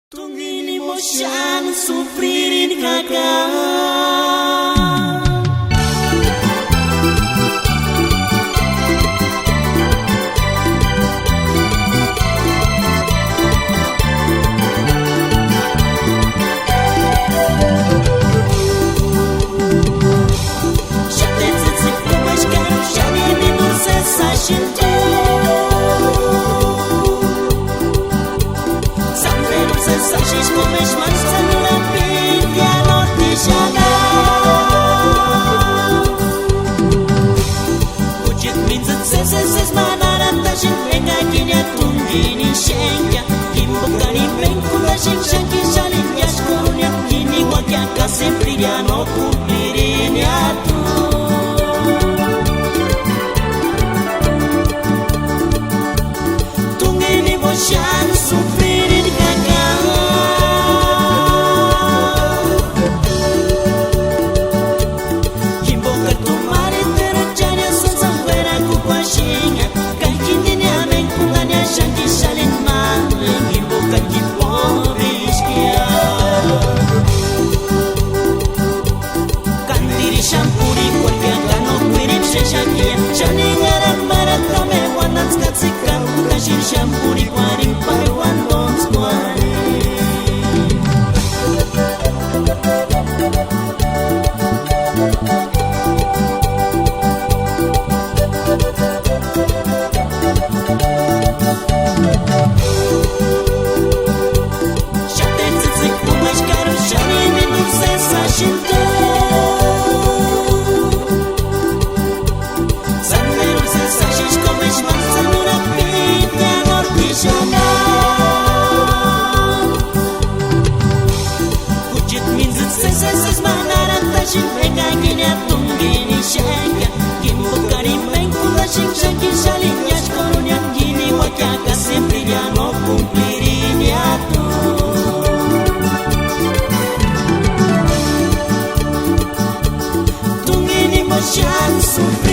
Tungini mo siyang sufririn kagad. Sașiți comești mai să nu le pindi a notișana Ucit mințăt se smanara ta și venga ghinea tungini șenghea Kimbucani bencula și șenchi șalin iași corunia Ghini guachea ca se pridia no cumplirinea tu Tungini voșean sufririn Shampoo pari pari wandon square Shate tsizik kumash karu shani minu se sashinto Sanmeru se sashish komesh mansanura Ucit mințăt se smanara ta și venga ghinea tungini șenghea Kimbucani bencula și șenchi șalin iași corunia Ghini guachea ca se pridia no cumplirinea tu Tungini moșean sufri